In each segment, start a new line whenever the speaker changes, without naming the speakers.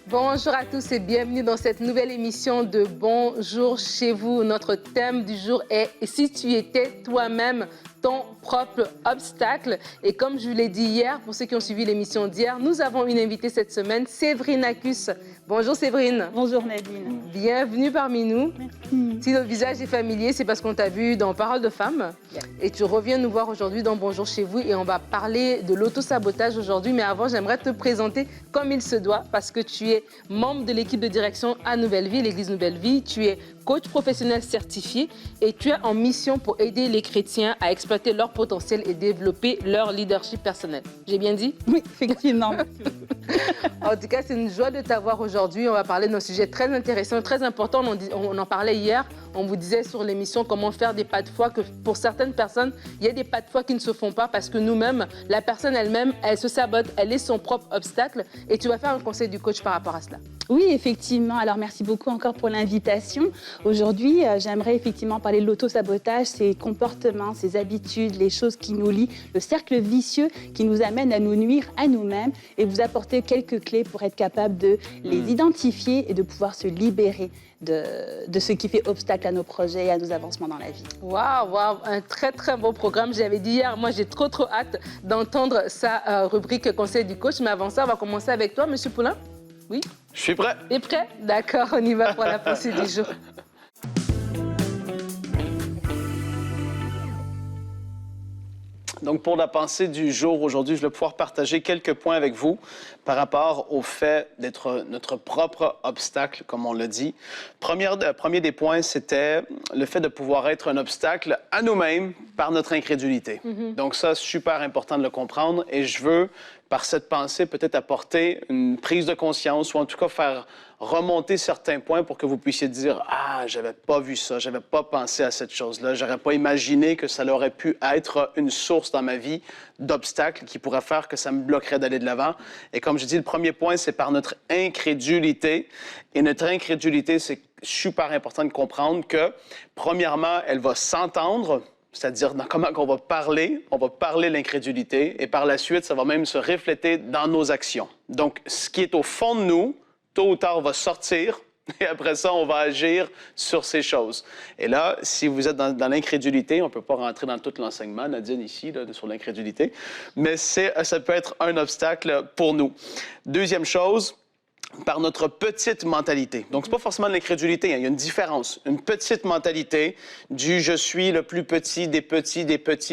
Bonjour à tous et bienvenue dans cette nouvelle émission de Bonjour chez vous. Notre thème du jour est « Si tu étais toi-même ton propre obstacle ». Et comme je vous l'ai dit hier, pour ceux qui ont suivi l'émission d'hier, nous avons une invitée cette semaine, Séverine Acus. Bonjour Séverine.
Bonjour Nadine.
Bienvenue parmi nous.
Merci.
Si notre visage est familier, c'est parce qu'on t'a vu dans Parole de femme. Et tu reviens nous voir aujourd'hui dans Bonjour chez vous et on va parler de l'autosabotage aujourd'hui. Mais avant, j'aimerais te présenter comme il se doit parce que tu es membre de l'équipe de direction à Nouvelle Vie, l'Église Nouvelle Vie. Tu es coach professionnel certifié et tu es en mission pour aider les chrétiens à exploiter leur potentiel et développer leur leadership personnel. J'ai bien dit?
Oui, effectivement.
En tout cas, c'est une joie de t'avoir aujourd'hui. On va parler d'un sujet très intéressant, très important. On en parlait hier. On vous disait sur l'émission comment faire des pas de foi, que pour certaines personnes, il y a des pas de foi qui ne se font pas parce que nous-mêmes, la personne elle-même, elle se sabote, elle est son propre obstacle. Et tu vas faire un conseil du coach par rapport à cela.
Oui, effectivement. Alors, merci beaucoup encore pour l'invitation. Aujourd'hui, j'aimerais effectivement parler de l'autosabotage, ses comportements, ses habitudes, les choses qui nous lient, le cercle vicieux qui nous amène à nous nuire à nous-mêmes et vous apporter quelques clés pour être capable de les identifier et de pouvoir se libérer de ce qui fait obstacle à nos projets et à nos avancements dans la vie.
Waouh, un très très beau programme. J'avais dit hier, moi j'ai trop hâte d'entendre sa rubrique conseil du coach. Mais avant ça, on va commencer avec toi, Monsieur Poulain. Oui?
Je suis prêt.
T'es prêt? D'accord, on y va pour la pensée du jour.
Donc, pour la pensée du jour aujourd'hui, je vais pouvoir partager quelques points avec vous par rapport au fait d'être notre propre obstacle, comme on l'a dit. Premier des points, c'était le fait de pouvoir être un obstacle à nous-mêmes par notre incrédulité. Donc ça, c'est super important de le comprendre et je veux, par cette pensée, peut-être apporter une prise de conscience ou en tout cas faire remonter certains points pour que vous puissiez dire « Ah, j'avais pas vu ça, j'avais pas pensé à cette chose-là, j'aurais pas imaginé que ça aurait pu être une source dans ma vie d'obstacles qui pourrait faire que ça me bloquerait d'aller de l'avant. » Et comme je dis, le premier point, c'est par notre incrédulité. Et notre incrédulité, c'est super important de comprendre que, premièrement, elle va s'entendre, c'est-à-dire dans comment on va parler l'incrédulité, et par la suite, ça va même se refléter dans nos actions. Donc, ce qui est au fond de nous, tôt ou tard, va sortir, et après ça, on va agir sur ces choses. Et là, si vous êtes dans l'incrédulité, on ne peut pas rentrer dans tout l'enseignement, Nadine, ici, là, sur l'incrédulité, mais ça peut être un obstacle pour nous. Deuxième chose, par notre petite mentalité. Donc, ce n'est pas forcément de l'incrédulité, hein. Il y a une différence. Une petite mentalité du « je suis le plus petit des petits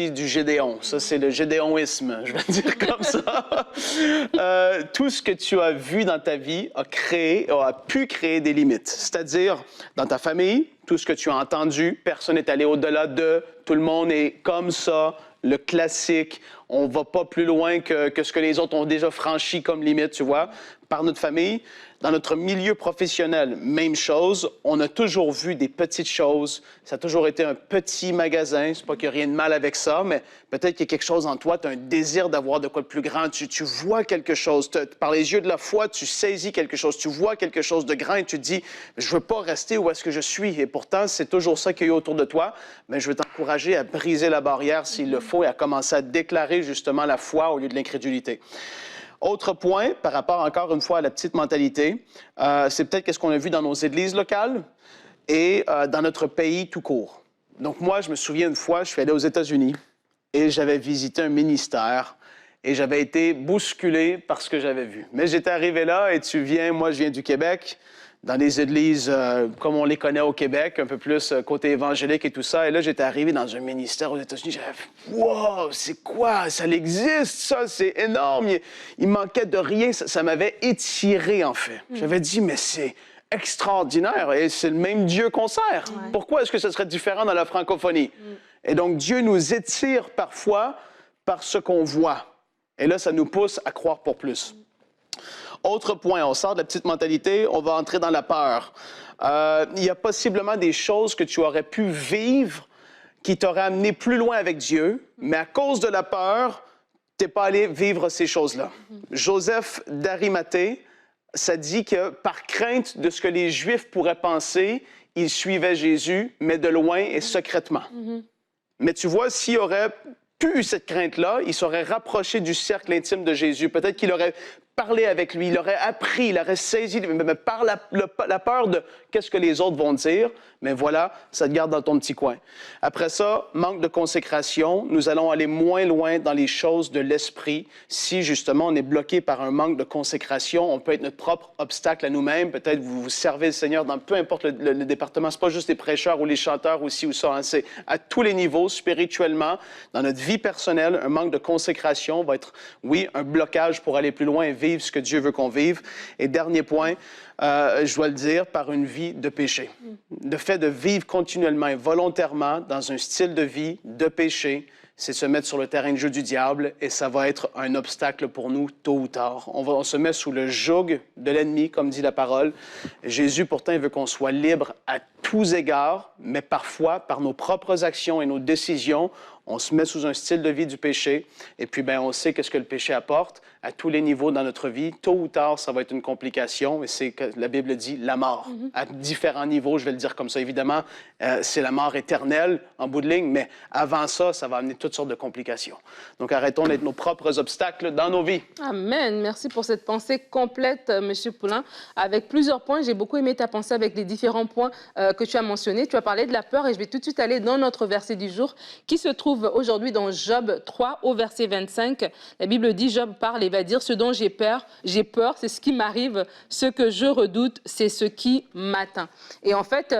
du Gédéon ». Ça, c'est le gédéonisme, je vais dire comme ça. Tout ce que tu as vu dans ta vie a pu créer des limites. C'est-à-dire, dans ta famille, tout ce que tu as entendu, personne n'est allé au-delà de, tout le monde est comme ça, le classique, on ne va pas plus loin que ce que les autres ont déjà franchi comme limite, tu vois. Par notre famille, dans notre milieu professionnel, même chose. On a toujours vu des petites choses. Ça a toujours été un petit magasin. C'est pas qu'il n'y a rien de mal avec ça, mais peut-être qu'il y a quelque chose en toi. Tu as un désir d'avoir de quoi de plus grand. Tu vois quelque chose. Par les yeux de la foi, tu saisis quelque chose. Tu vois quelque chose de grand et tu te dis, je veux pas rester où est-ce que je suis. Et pourtant, c'est toujours ça qu'il y a autour de toi. Mais je veux t'encourager à briser la barrière s'il le faut et à commencer à déclarer justement la foi au lieu de l'incrédulité. Autre point, par rapport encore une fois à la petite mentalité, c'est peut-être qu'est-ce qu'on a vu dans nos églises locales et dans notre pays tout court. Donc moi, je me souviens une fois, je suis allé aux États-Unis et j'avais visité un ministère et j'avais été bousculé par ce que j'avais vu. Mais j'étais arrivé là et moi je viens du Québec, dans des églises comme on les connaît au Québec, un peu plus côté évangélique et tout ça. Et là, j'étais arrivé dans un ministère aux États-Unis. J'avais fait « Wow, c'est quoi? Ça existe, ça, c'est énorme! » Il manquait de rien. Ça m'avait étiré, en fait. J'avais dit « Mais c'est extraordinaire et c'est le même Dieu qu'on sert. Ouais. Pourquoi est-ce que ce serait différent dans la francophonie? » Et donc, Dieu nous étire parfois par ce qu'on voit. Et là, ça nous pousse à croire pour plus. Autre point, on sort de la petite mentalité, on va entrer dans la peur. Il y a possiblement des choses que tu aurais pu vivre qui t'auraient amené plus loin avec Dieu, mais à cause de la peur, tu n'es pas allé vivre ces choses-là. Joseph d'Arimathée, ça dit que par crainte de ce que les Juifs pourraient penser, il suivait Jésus, mais de loin et secrètement. Mais tu vois, s'il aurait plus eu cette crainte-là, il serait rapproché du cercle intime de Jésus. Peut-être qu'il aurait parlé avec lui, il aurait appris, il aurait saisi, mais par la peur de qu'est-ce que les autres vont dire, mais voilà, ça te garde dans ton petit coin. Après ça, manque de consécration, nous allons aller moins loin dans les choses de l'esprit. Si, justement, on est bloqué par un manque de consécration, on peut être notre propre obstacle à nous-mêmes. Peut-être vous vous servez le Seigneur dans peu importe le département. C'est pas juste les prêcheurs ou les chanteurs ou ci ou ça. Hein. C'est à tous les niveaux, spirituellement, dans notre vie personnelle, un manque de consécration va être, oui, un blocage pour aller plus loin et vivre ce que Dieu veut qu'on vive. Et dernier point, je dois le dire, par une vie de péché. Le fait de vivre continuellement et volontairement dans un style de vie de péché, c'est se mettre sur le terrain de jeu du diable et ça va être un obstacle pour nous tôt ou tard. On se met sous le joug de l'ennemi, comme dit la parole. Jésus, pourtant, il veut qu'on soit libre à tous égards, mais parfois, par nos propres actions et nos décisions, on se met sous un style de vie du péché. Et puis, on sait qu'est-ce que le péché apporte à tous les niveaux dans notre vie. Tôt ou tard, ça va être une complication. Et c'est que la Bible dit la mort. À différents niveaux, je vais le dire comme ça. Évidemment, c'est la mort éternelle en bout de ligne, mais avant ça, ça va amener toutes sortes de complications. Donc, arrêtons d'être nos propres obstacles dans nos vies.
Amen. Merci pour cette pensée complète, M. Poulin. Avec plusieurs points, j'ai beaucoup aimé ta pensée avec les différents points que tu as mentionnés. Tu as parlé de la peur et je vais tout de suite aller dans notre verset du jour qui se trouve aujourd'hui dans Job 3 au verset 25. La Bible dit, Job parle et va dire, ce dont j'ai peur, c'est ce qui m'arrive, ce que je redoute, c'est ce qui m'atteint. Et en fait,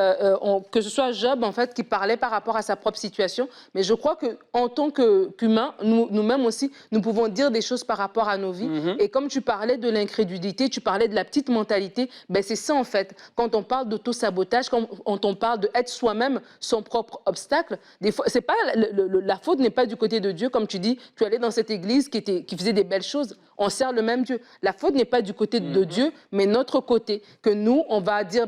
que ce soit Job en fait, qui parlait par rapport à sa propre situation, mais je crois qu'en tant qu'humains, nous-mêmes aussi, nous pouvons dire des choses par rapport à nos vies. Et comme tu parlais de l'incrédulité, tu parlais de la petite mentalité, c'est ça en fait. Quand on parle d'auto-sabotage, quand on parle d'être soi-même son propre obstacle, des fois, c'est pas la faute n'est pas du côté de Dieu, comme tu dis, tu allais dans cette église qui faisait des belles choses, on sert le même Dieu. La faute n'est pas du côté de Dieu, mais notre côté, que nous, on va dire,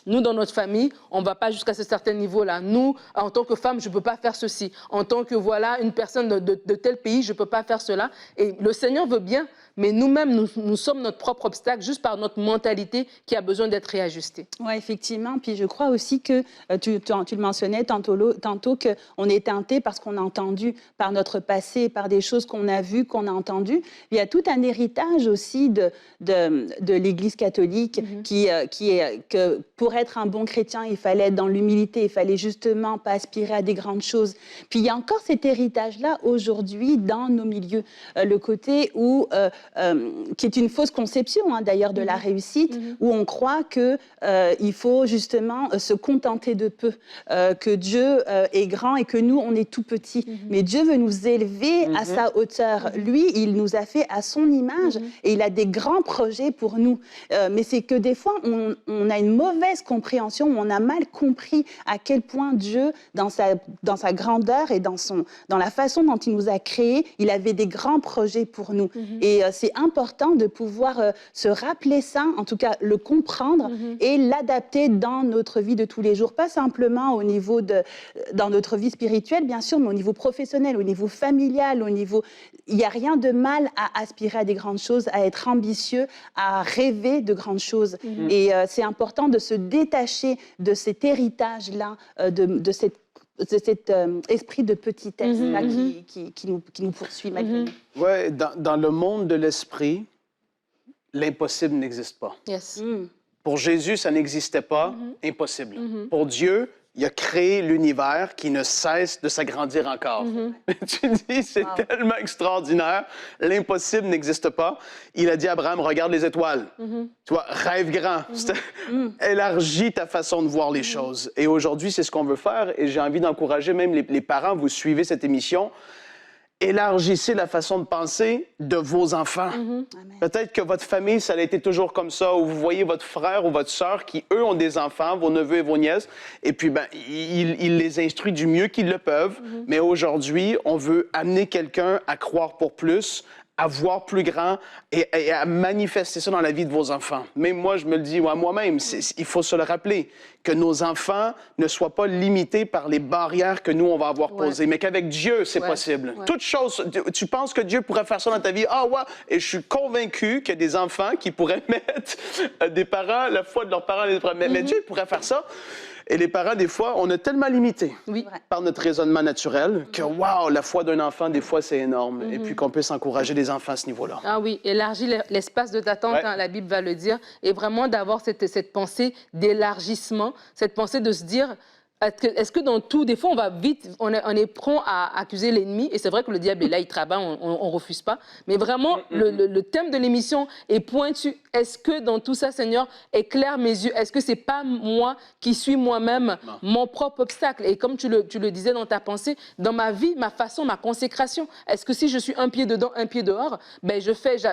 nous, dans notre famille, on ne va pas jusqu'à ce certain niveau-là. Nous, en tant que femme, je ne peux pas faire ceci. En tant que, une personne de tel pays, je ne peux pas faire cela. Et le Seigneur veut bien, mais nous-mêmes, nous sommes notre propre obstacle juste par notre mentalité qui a besoin d'être réajustée.
Oui, effectivement. Puis je crois aussi que, tu le mentionnais tantôt qu'on est tenté parce qu'on a entendu par notre passé, par des choses qu'on a vues, qu'on a entendues. Il y a tout un héritage aussi de l'Église catholique qui est que pour être un bon chrétien, il fallait être dans l'humilité, il fallait justement pas aspirer à des grandes choses. Puis il y a encore cet héritage-là aujourd'hui dans nos milieux. Le côté où... qui est une fausse conception d'ailleurs de la réussite, où on croit qu'il faut justement se contenter de peu, que Dieu est grand et que nous, on est tout petits. Mais Dieu veut nous élever à sa hauteur. Lui, il nous a fait à son image et il a des grands projets pour nous. Mais c'est que des fois, on a une mauvaise compréhension, on a mal compris à quel point Dieu, dans sa grandeur et dans la façon dont il nous a créés, il avait des grands projets pour nous. Et c'est important de pouvoir se rappeler ça, en tout cas le comprendre et l'adapter dans notre vie de tous les jours. Pas simplement au niveau dans notre vie spirituelle, bien sûr, mais au niveau professionnel, au niveau familial, il n'y a rien de mal à aspirer à des grandes choses, à être ambitieux, à rêver de grandes choses. Et c'est important de se détacher de cet héritage-là, de cet esprit de petitesse là, qui nous poursuit malgré nous.
Oui, dans le monde de l'esprit, l'impossible n'existe pas.
Yes.
Pour Jésus, ça n'existait pas, impossible. Pour Dieu, il a créé l'univers qui ne cesse de s'agrandir encore. Tu dis, c'est tellement extraordinaire. L'impossible n'existe pas. Il a dit à Abraham, regarde les étoiles. Tu vois, rêve grand. Élargis ta façon de voir les choses. Et aujourd'hui, c'est ce qu'on veut faire. Et j'ai envie d'encourager même les parents, vous suivez cette émission, élargissez la façon de penser de vos enfants. Peut-être que votre famille, ça a été toujours comme ça, où vous voyez votre frère ou votre sœur qui, eux, ont des enfants, vos neveux et vos nièces, et puis, ils les instruisent du mieux qu'ils le peuvent. Mais aujourd'hui, on veut amener quelqu'un à croire pour plus, à voir plus grand et à manifester ça dans la vie de vos enfants. Même moi, je me le dis moi-même, il faut se le rappeler, que nos enfants ne soient pas limités par les barrières que nous, on va avoir posées, mais qu'avec Dieu, c'est possible. Toute chose, tu penses que Dieu pourrait faire ça dans ta vie? Ah ouais! Et je suis convaincu qu'il y a des enfants qui pourraient mettre des parents, la foi de leurs parents, mais Dieu pourrait faire ça. Et les parents, des fois, on est tellement limité par notre raisonnement naturel que, waouh, la foi d'un enfant, des fois, c'est énorme. Et puis qu'on puisse encourager les enfants à ce niveau-là.
Ah oui, élargis l'espace de d'attente, hein, la Bible va le dire. Et vraiment d'avoir cette pensée d'élargissement, cette pensée de se dire... Est-ce que dans tout, des fois, on va vite, on est prompt à accuser l'ennemi, et c'est vrai que le diable est là, il travaille, on refuse pas. Mais vraiment, le thème de l'émission est pointu. Est-ce que dans tout ça, Seigneur, éclaire mes yeux? Est-ce que c'est pas moi qui suis moi-même mon propre obstacle? Et comme tu le disais dans ta pensée, dans ma vie, ma façon, ma consécration, est-ce que si je suis un pied dedans, un pied dehors, ben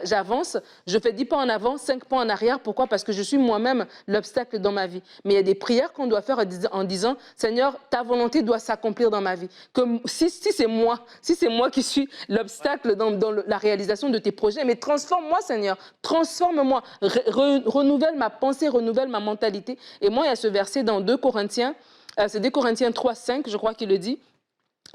j'avance, je fais 10 pas en avant, 5 pas en arrière. Pourquoi? Parce que je suis moi-même l'obstacle dans ma vie. Mais il y a des prières qu'on doit faire en disant, Seigneur, ta volonté doit s'accomplir dans ma vie. Comme si c'est moi qui suis l'obstacle dans la réalisation de tes projets, mais transforme-moi, Seigneur, transforme-moi, renouvelle ma pensée, renouvelle ma mentalité. Et moi, il y a ce verset dans 2 Corinthiens, c'est 2 Corinthiens 3:5, je crois qu'il le dit.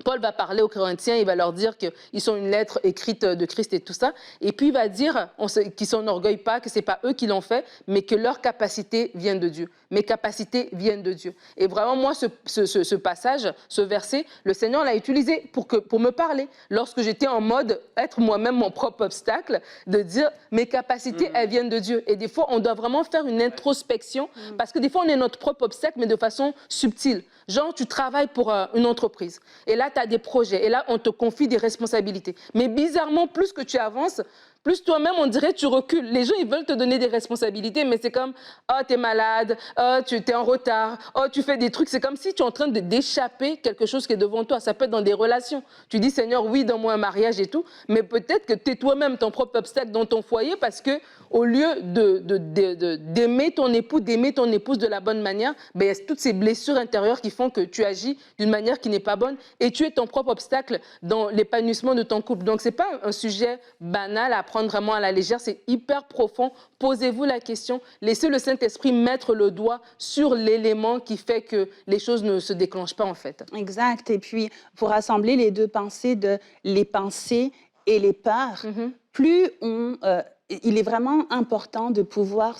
Paul va parler aux Corinthiens, il va leur dire qu'ils sont une lettre écrite de Christ et tout ça. Et puis il va dire qu'ils ne s'enorgueillent pas, que ce n'est pas eux qui l'ont fait, mais que leur capacité vient de Dieu. Mes capacités viennent de Dieu. Et vraiment, moi, ce passage, ce verset, le Seigneur l'a utilisé pour me parler. Lorsque j'étais en mode être moi-même mon propre obstacle, de dire mes capacités, elles viennent de Dieu. Et des fois, on doit vraiment faire une introspection, parce que des fois, on est notre propre obstacle, mais de façon subtile. Genre, tu travailles pour une entreprise. Et là, tu as des projets. Et là, on te confie des responsabilités. Mais bizarrement, plus que tu avances, plus toi-même, on dirait, tu recules. Les gens, ils veulent te donner des responsabilités, mais c'est comme, oh, t'es malade, oh, tu es en retard, oh, tu fais des trucs. C'est comme si tu es en train d'échapper quelque chose qui est devant toi. Ça peut être dans des relations. Tu dis, Seigneur, oui, donne-moi un mariage et tout, mais peut-être que tu es toi-même ton propre obstacle dans ton foyer parce que au lieu d'aimer ton époux, d'aimer ton épouse de la bonne manière, ben, il y a toutes ces blessures intérieures qui font que tu agis d'une manière qui n'est pas bonne et tu es ton propre obstacle dans l'épanouissement de ton couple. Donc, ce n'est pas un sujet banal à prendre vraiment à la légère, c'est hyper profond. Posez-vous la question, laissez le Saint-Esprit mettre le doigt sur l'élément qui fait que les choses ne se déclenchent pas en fait.
Exact. Et puis, pour rassembler les deux pensées de les pensées et les peurs, plus il est vraiment important de pouvoir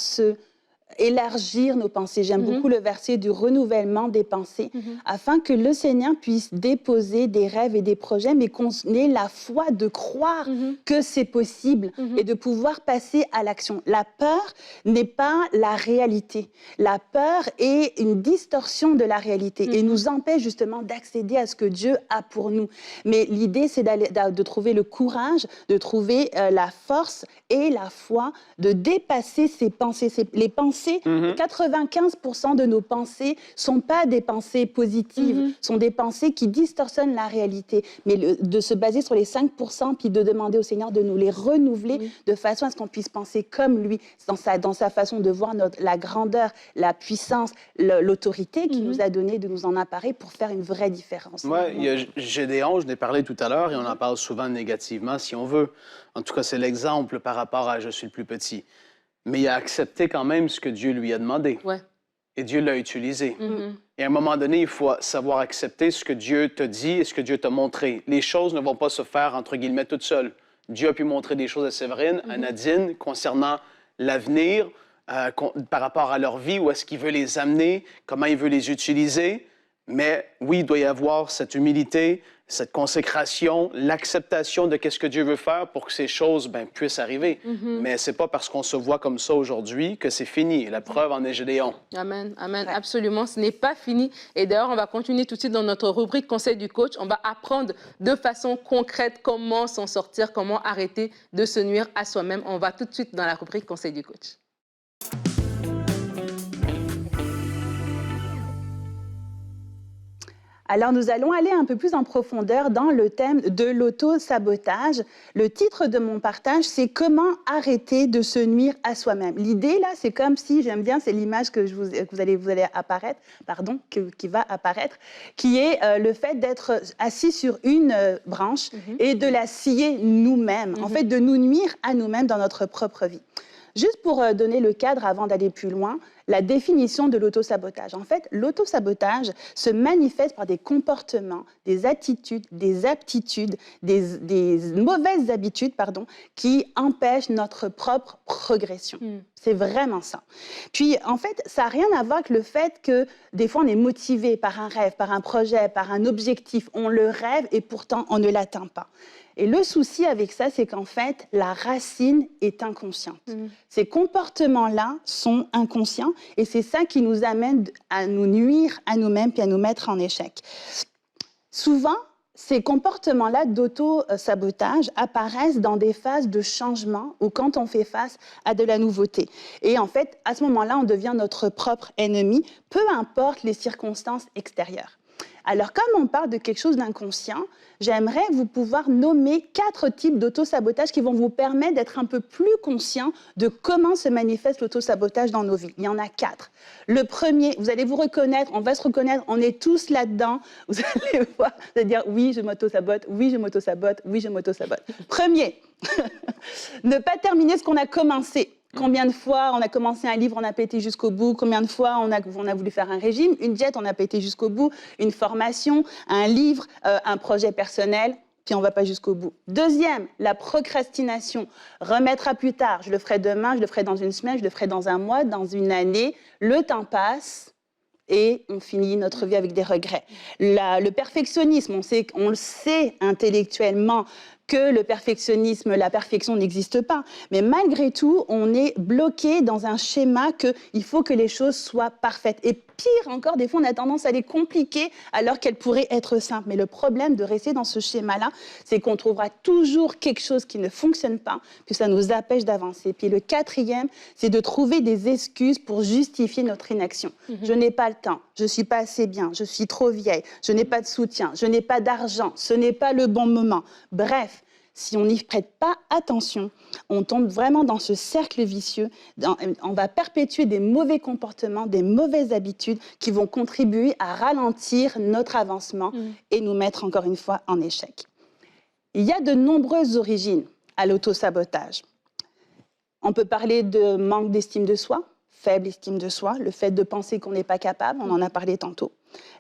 élargir nos pensées. J'aime beaucoup le verset du renouvellement des pensées, afin que le Seigneur puisse déposer des rêves et des projets, mais qu'on ait la foi de croire que c'est possible et de pouvoir passer à l'action. La peur n'est pas la réalité. La peur est une distorsion de la réalité et nous empêche justement d'accéder à ce que Dieu a pour nous. Mais l'idée, c'est de trouver le courage, de trouver la force et la foi, de dépasser ces pensées. Les pensées, 95% de nos pensées ne sont pas des pensées positives, sont des pensées qui distorsionnent la réalité. Mais de se baser sur les 5%, puis de demander au Seigneur de nous les renouveler de façon à ce qu'on puisse penser comme lui, dans sa façon de voir la grandeur, la puissance, l'autorité qu'il nous a donnée, de nous en emparer pour faire une vraie différence.
Oui, il y a Gédéon, je l'ai parlé tout à l'heure, et on en parle souvent négativement si on veut. En tout cas, c'est l'exemple par rapport à « je suis le plus petit ». Mais il a accepté quand même ce que Dieu lui a demandé. Ouais. Et Dieu l'a utilisé. Et à un moment donné, il faut savoir accepter ce que Dieu te dit et ce que Dieu t'a montré. Les choses ne vont pas se faire, entre guillemets, toutes seules. Dieu a pu montrer des choses à Séverine, à Nadine, concernant l'avenir, par rapport à leur vie, où est-ce qu'il veut les amener, comment il veut les utiliser. Mais oui, il doit y avoir cette humilité, cette consécration, l'acceptation de ce que Dieu veut faire pour que ces choses puissent arriver. Mais ce n'est pas parce qu'on se voit comme ça aujourd'hui que c'est fini. La preuve en est Gédéon.
Amen, amen, absolument. Ce n'est pas fini. Et d'ailleurs, on va continuer tout de suite dans notre rubrique Conseil du coach. On va apprendre de façon concrète comment s'en sortir, comment arrêter de se nuire à soi-même. On va tout de suite dans la rubrique Conseil du coach.
Alors, nous allons aller un peu plus en profondeur dans le thème de l'auto-sabotage. Le titre de mon partage, c'est « Comment arrêter de se nuire à soi-même ». L'idée, là, c'est comme si, j'aime bien, c'est l'image que vous allez apparaître, qui va apparaître, qui est le fait d'être assis sur une branche et de la scier nous-mêmes, en fait, de nous nuire à nous-mêmes dans notre propre vie. Juste pour donner le cadre avant d'aller plus loin, la définition de l'autosabotage. En fait, l'autosabotage se manifeste par des comportements, des attitudes, des aptitudes, des mauvaises habitudes, qui empêchent notre propre progression. C'est vraiment ça. Puis, en fait, ça n'a rien à voir avec le fait que des fois, on est motivé par un rêve, par un projet, par un objectif. On le rêve et pourtant, on ne l'atteint pas. Et le souci avec ça, c'est qu'en fait, la racine est inconsciente. Ces comportements-là sont inconscients et c'est ça qui nous amène à nous nuire à nous-mêmes puis à nous mettre en échec. Souvent, ces comportements-là d'auto-sabotage apparaissent dans des phases de changement ou quand on fait face à de la nouveauté. Et en fait, à ce moment-là, on devient notre propre ennemi, peu importe les circonstances extérieures. Alors, comme on parle de quelque chose d'inconscient, j'aimerais vous pouvoir nommer 4 types d'autosabotage qui vont vous permettre d'être un peu plus conscient de comment se manifeste l'autosabotage dans nos vies. Il y en a 4. Le premier, vous allez vous reconnaître, on va se reconnaître, on est tous là-dedans. Vous allez voir, vous allez dire oui, je m'autosabote, oui, je m'autosabote, oui, je m'autosabote. Premier, ne pas terminer ce qu'on a commencé. Combien de fois on a commencé un livre, on n'a pas été jusqu'au bout? Combien de fois on a voulu faire un régime, une diète, on n'a pas été jusqu'au bout? Une formation, un livre, un projet personnel, puis on ne va pas jusqu'au bout. Deuxième, la procrastination. Remettre à plus tard. Je le ferai demain, je le ferai dans une semaine, je le ferai dans un mois, dans une année. Le temps passe et on finit notre vie avec des regrets. Le perfectionnisme, on le sait intellectuellement, que le perfectionnisme, la perfection n'existe pas. Mais malgré tout, on est bloqué dans un schéma qu'il faut que les choses soient parfaites. Et pire encore, des fois, on a tendance à les compliquer alors qu'elles pourraient être simples. Mais le problème de rester dans ce schéma-là, c'est qu'on trouvera toujours quelque chose qui ne fonctionne pas, puis ça nous empêche d'avancer. Puis le quatrième, c'est de trouver des excuses pour justifier notre inaction. Je n'ai pas le temps, je ne suis pas assez bien, je suis trop vieille, je n'ai pas de soutien, je n'ai pas d'argent, ce n'est pas le bon moment. Bref, si on n'y prête pas attention, on tombe vraiment dans ce cercle vicieux. On va perpétuer des mauvais comportements, des mauvaises habitudes qui vont contribuer à ralentir notre avancement et nous mettre encore une fois en échec. Il y a de nombreuses origines à l'autosabotage. On peut parler de manque d'estime de soi, faible estime de soi, le fait de penser qu'on n'est pas capable, on en a parlé tantôt.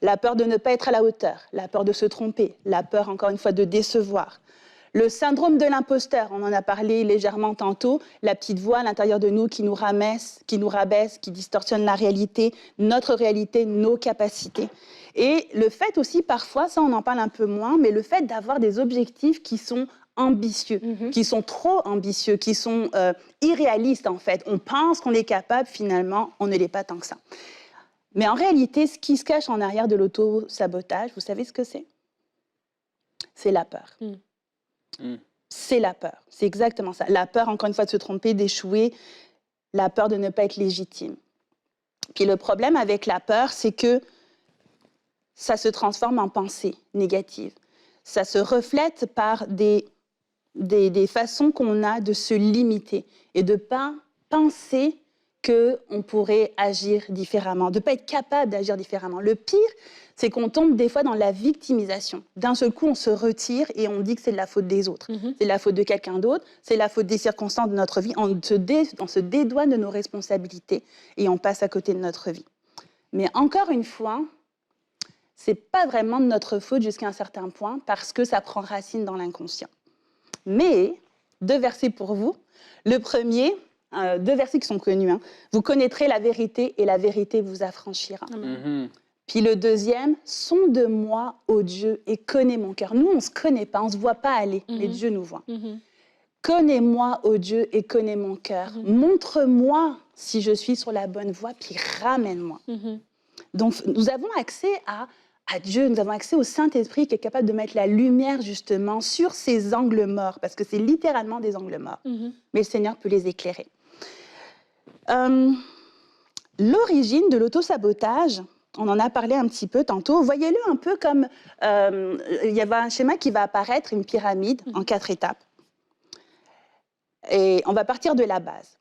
La peur de ne pas être à la hauteur, la peur de se tromper, la peur, encore une fois, de décevoir. Le syndrome de l'imposteur, on en a parlé légèrement tantôt, la petite voix à l'intérieur de nous qui nous rabaisse, qui distorsionne la réalité, notre réalité, nos capacités. Et le fait aussi, parfois, ça on en parle un peu moins, mais le fait d'avoir des objectifs qui sont ambitieux, qui sont trop ambitieux, qui sont irréalistes en fait. On pense qu'on est capable, finalement, on ne l'est pas tant que ça. Mais en réalité, ce qui se cache en arrière de l'auto-sabotage, vous savez ce que c'est? C'est la peur. C'est la peur, c'est exactement ça. La peur, encore une fois, de se tromper, d'échouer, la peur de ne pas être légitime. Puis le problème avec la peur, c'est que ça se transforme en pensée négative. Ça se reflète par des façons qu'on a de se limiter et de ne pas penser qu'on pourrait agir différemment, de ne pas être capable d'agir différemment. Le pire, c'est qu'on tombe des fois dans la victimisation. D'un seul coup, on se retire et on dit que c'est de la faute des autres. C'est la faute de quelqu'un d'autre, c'est la faute des circonstances de notre vie. On se dédouane de nos responsabilités et on passe à côté de notre vie. Mais encore une fois, ce n'est pas vraiment de notre faute jusqu'à un certain point parce que ça prend racine dans l'inconscient. Mais, 2 versets pour vous. Le premier, 2 versets qui sont connus. Vous connaîtrez la vérité et la vérité vous affranchira. Puis le deuxième, sonde-moi, ô Dieu, et connais mon cœur. Nous, on ne se connaît pas, on ne se voit pas aller, mais Dieu nous voit. Connais-moi, ô Dieu, et connais mon cœur. Montre-moi si je suis sur la bonne voie, puis ramène-moi. Donc, nous avons accès à Dieu, nous avons accès au Saint-Esprit qui est capable de mettre la lumière, justement, sur ces angles morts, parce que c'est littéralement des angles morts. Mais le Seigneur peut les éclairer. L'origine de l'autosabotage, on en a parlé un petit peu tantôt. Voyez-le un peu comme... il y avait un schéma qui va apparaître, une pyramide en 4 étapes. Et on va partir de la base.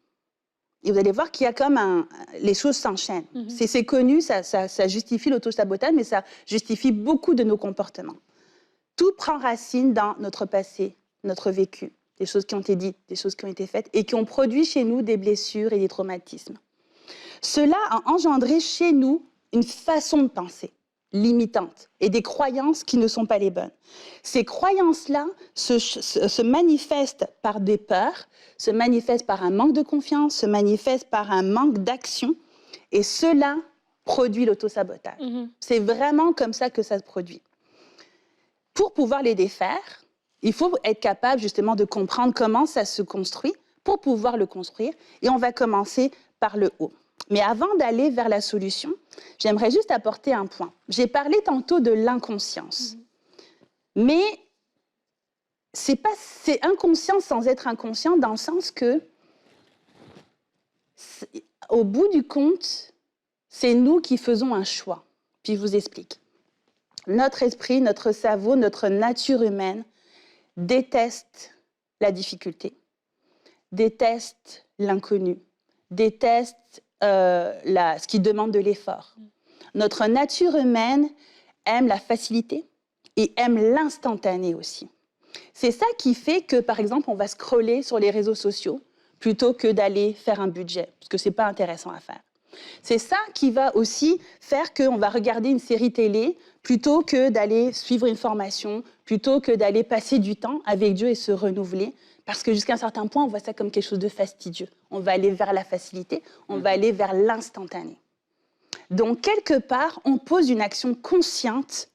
Et vous allez voir qu'il y a comme les choses s'enchaînent. C'est connu, ça justifie l'autosabotage, mais ça justifie beaucoup de nos comportements. Tout prend racine dans notre passé, notre vécu, des choses qui ont été dites, des choses qui ont été faites, et qui ont produit chez nous des blessures et des traumatismes. Cela a engendré chez nous une façon de penser limitante et des croyances qui ne sont pas les bonnes. Ces croyances-là se manifestent par des peurs, se manifestent par un manque de confiance, se manifestent par un manque d'action et cela produit l'autosabotage. C'est vraiment comme ça que ça se produit. Pour pouvoir les défaire, il faut être capable justement de comprendre comment ça se construit pour pouvoir le construire et on va commencer par le haut. Mais avant d'aller vers la solution, j'aimerais juste apporter un point. J'ai parlé tantôt de l'inconscience. Mais c'est inconscient sans être inconscient dans le sens que, au bout du compte, c'est nous qui faisons un choix. Puis je vous explique. Notre esprit, notre cerveau, notre nature humaine déteste la difficulté, déteste l'inconnu, déteste ce qui demande de l'effort. Notre nature humaine aime la facilité et aime l'instantané aussi. C'est ça qui fait que, par exemple, on va scroller sur les réseaux sociaux plutôt que d'aller faire un budget, parce que ce n'est pas intéressant à faire. C'est ça qui va aussi faire qu'on va regarder une série télé plutôt que d'aller suivre une formation, plutôt que d'aller passer du temps avec Dieu et se renouveler. Parce que jusqu'à un certain point, on voit ça comme quelque chose de fastidieux. On va aller vers la facilité, on va aller vers l'instantané. Donc, quelque part, on pose une action consciente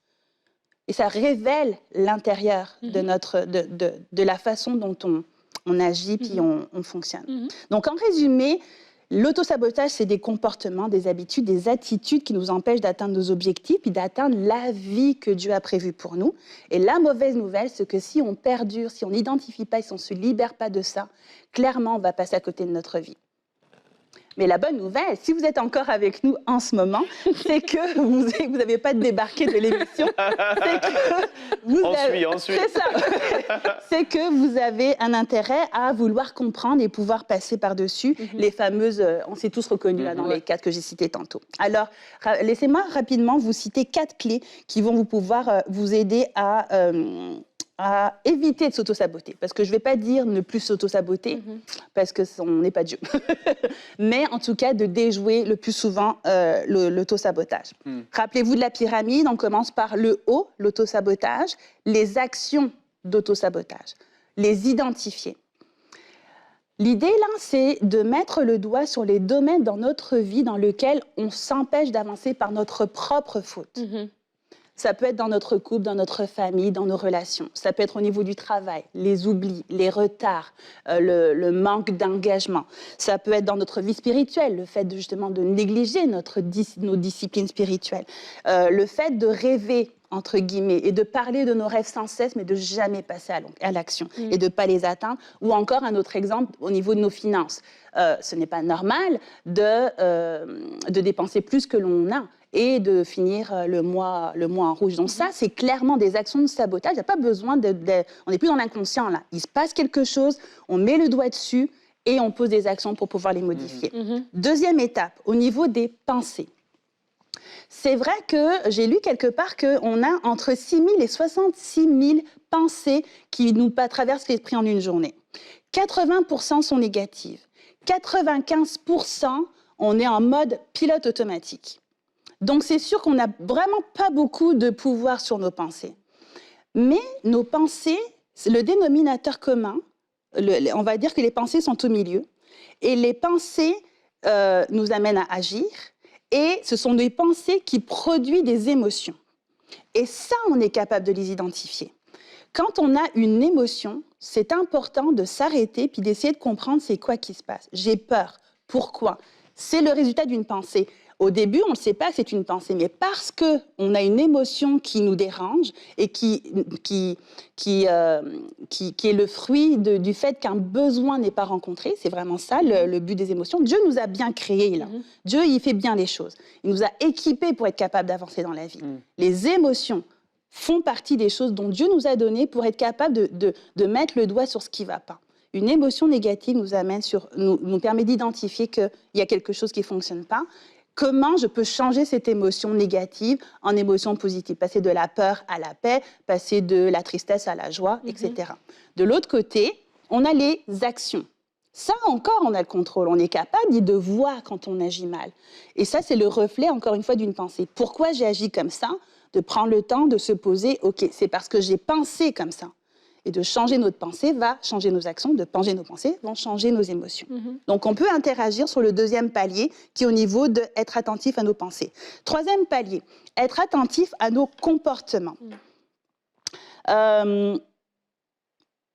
et ça révèle l'intérieur de la façon dont on agit puis on fonctionne. Donc, en résumé, l'autosabotage, c'est des comportements, des habitudes, des attitudes qui nous empêchent d'atteindre nos objectifs et d'atteindre la vie que Dieu a prévue pour nous. Et la mauvaise nouvelle, c'est que si on perdure, si on n'identifie pas, si on ne se libère pas de ça, clairement, on va passer à côté de notre vie. Mais la bonne nouvelle, si vous êtes encore avec nous en ce moment, c'est que vous n'avez pas débarqué de l'émission. C'est que
on suit.
C'est ça. C'est que vous avez un intérêt à vouloir comprendre et pouvoir passer par-dessus les fameuses... on s'est tous reconnus là, dans les 4 que j'ai cités tantôt. Alors, laissez-moi rapidement vous citer 4 clés qui vont pouvoir vous aider à éviter de s'auto-saboter. Parce que je ne vais pas dire ne plus s'auto-saboter, parce qu'on n'est pas Dieu. Mais en tout cas, de déjouer le plus souvent l'auto-sabotage. Rappelez-vous de la pyramide, on commence par le haut, l'auto-sabotage, les actions d'auto-sabotage, les identifier. L'idée, là, c'est de mettre le doigt sur les domaines dans notre vie dans lesquels on s'empêche d'avancer par notre propre faute. Ça peut être dans notre couple, dans notre famille, dans nos relations. Ça peut être au niveau du travail, les oublis, les retards, le manque d'engagement. Ça peut être dans notre vie spirituelle, le fait justement de négliger nos disciplines spirituelles. Le fait de rêver, entre guillemets, et de parler de nos rêves sans cesse, mais de jamais passer à l'action et de ne pas les atteindre. Ou encore, un autre exemple, au niveau de nos finances. Ce n'est pas normal de dépenser plus que l'on a et de finir le mois en rouge. Donc ça, c'est clairement des actions de sabotage. Il n'y a pas besoin on n'est plus dans l'inconscient, là. Il se passe quelque chose, on met le doigt dessus et on pose des actions pour pouvoir les modifier. Deuxième étape, au niveau des pensées. C'est vrai que j'ai lu quelque part qu'on a entre 6 000 et 66 000 pensées qui nous traversent l'esprit en une journée. 80% sont négatives. 95%, on est en mode pilote automatique. Donc, c'est sûr qu'on n'a vraiment pas beaucoup de pouvoir sur nos pensées. Mais nos pensées, le dénominateur commun, on va dire que les pensées sont au milieu. Et les pensées nous amènent à agir. Et ce sont des pensées qui produisent des émotions. Et ça, on est capable de les identifier. Quand on a une émotion, c'est important de s'arrêter puis d'essayer de comprendre c'est quoi qui se passe. J'ai peur. Pourquoi? C'est le résultat d'une pensée. Au début, on ne sait pas que c'est une pensée, mais parce qu'on a une émotion qui nous dérange et qui est le fruit du fait qu'un besoin n'est pas rencontré, c'est vraiment ça le but des émotions. Dieu nous a bien créés là. Dieu, il fait bien les choses. Il nous a équipés pour être capables d'avancer dans la vie. Les émotions font partie des choses dont Dieu nous a données pour être capable de mettre le doigt sur ce qui ne va pas. Une émotion négative nous permet d'identifier qu'il y a quelque chose qui ne fonctionne pas. Comment je peux changer cette émotion négative en émotion positive? Passer de la peur à la paix, passer de la tristesse à la joie, etc. De l'autre côté, on a les actions. Ça encore, on a le contrôle. On est capable de voir quand on agit mal. Et ça, c'est le reflet, encore une fois, d'une pensée. Pourquoi j'ai agi comme ça? De prendre le temps de se poser, OK, c'est parce que j'ai pensé comme ça. Et de changer notre pensée va changer nos actions, de changer nos pensées vont changer nos émotions. Donc, on peut interagir sur le deuxième palier qui est au niveau d'être attentif à nos pensées. Troisième palier, être attentif à nos comportements.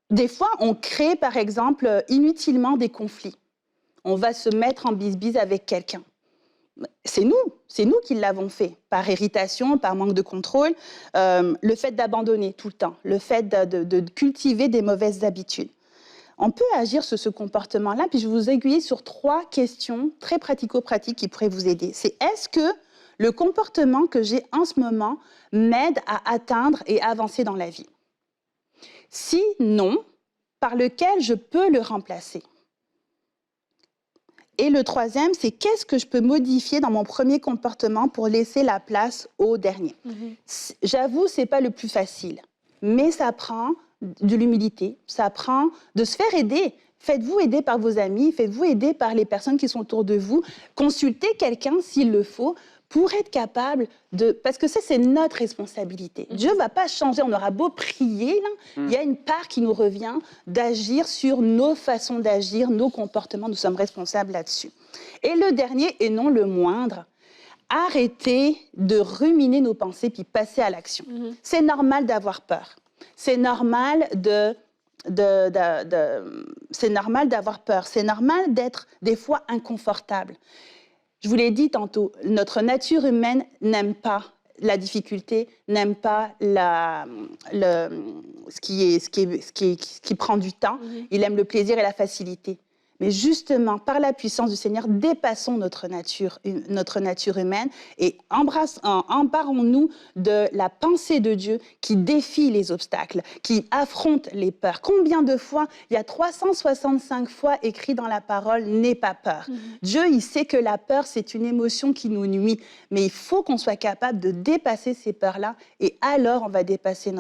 Des fois, on crée, par exemple, inutilement des conflits. On va se mettre en bise-bise avec quelqu'un. C'est nous qui l'avons fait, par irritation, par manque de contrôle, le fait d'abandonner tout le temps, le fait de cultiver des mauvaises habitudes. On peut agir sur ce comportement-là, puis je vais vous aiguiller sur 3 questions très pratico-pratiques qui pourraient vous aider. C'est est-ce que le comportement que j'ai en ce moment m'aide à atteindre et avancer dans la vie? Si non, par lequel je peux le remplacer? Et le troisième, c'est qu'est-ce que je peux modifier dans mon premier comportement pour laisser la place au dernier? J'avoue, ce n'est pas le plus facile, mais ça prend de l'humilité, ça prend de se faire aider. Faites-vous aider par vos amis, faites-vous aider par les personnes qui sont autour de vous. Consultez quelqu'un s'il le faut pour être capable de... Parce que ça, c'est notre responsabilité. Dieu ne va pas changer, on aura beau prier, là, il y a une part qui nous revient d'agir sur nos façons d'agir, nos comportements, nous sommes responsables là-dessus. Et le dernier, et non le moindre, arrêter de ruminer nos pensées puis passer à l'action. C'est normal d'avoir peur. C'est normal c'est normal d'avoir peur. C'est normal d'être des fois inconfortable. Je vous l'ai dit tantôt, notre nature humaine n'aime pas la difficulté, n'aime pas ce qui prend du temps. Il aime le plaisir et la facilité. Mais justement, par la puissance du Seigneur, dépassons notre nature humaine et emparons-nous de la pensée de Dieu qui défie les obstacles, qui affronte les peurs. Combien de fois, il y a 365 fois écrit dans la parole « n'aie pas peur ». Dieu, il sait que la peur, c'est une émotion qui nous nuit, mais il faut qu'on soit capable de dépasser ces peurs-là et alors on va dépasser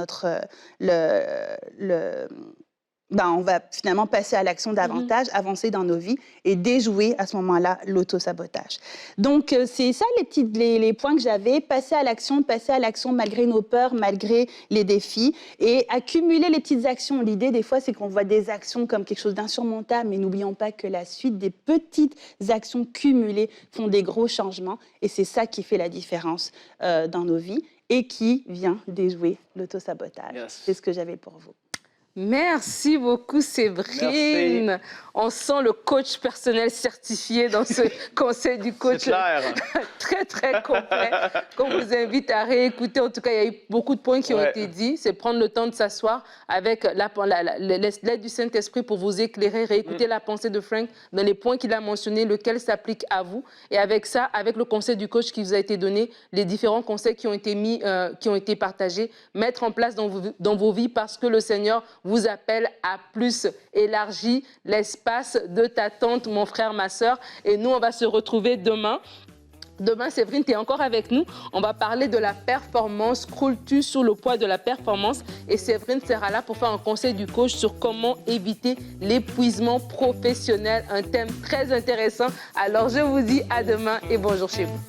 on va finalement passer à l'action davantage, avancer dans nos vies et déjouer à ce moment-là l'autosabotage. Donc, c'est ça les points que j'avais. Passer à l'action malgré nos peurs, malgré les défis et accumuler les petites actions. L'idée, des fois, c'est qu'on voit des actions comme quelque chose d'insurmontable, mais n'oublions pas que la suite des petites actions cumulées font des gros changements et c'est ça qui fait la différence dans nos vies et qui vient déjouer l'autosabotage.
Yes.
C'est ce que j'avais pour vous.
Merci beaucoup, Séverine.
Merci.
On sent le coach personnel certifié dans ce conseil du coach.
C'est clair.
Très, très complet. Qu'on vous invite à réécouter. En tout cas, il y a eu beaucoup de points qui ont été dits. C'est prendre le temps de s'asseoir avec l'aide du Saint-Esprit pour vous éclairer, réécouter la pensée de Frank dans les points qu'il a mentionnés, lequel s'applique à vous. Et avec ça, avec le conseil du coach qui vous a été donné, les différents conseils qui ont été mis, qui ont été partagés, mettre en place dans vos vies parce que le Seigneur vous appelle à plus. Élargis l'espace de ta tente, mon frère, ma sœur. Et nous, on va se retrouver demain. Demain, Séverine, tu es encore avec nous. On va parler de la performance. Croules-tu sous le poids de la performance? Et Séverine sera là pour faire un conseil du coach sur comment éviter l'épuisement professionnel. Un thème très intéressant. Alors, je vous dis à demain et bonjour chez vous.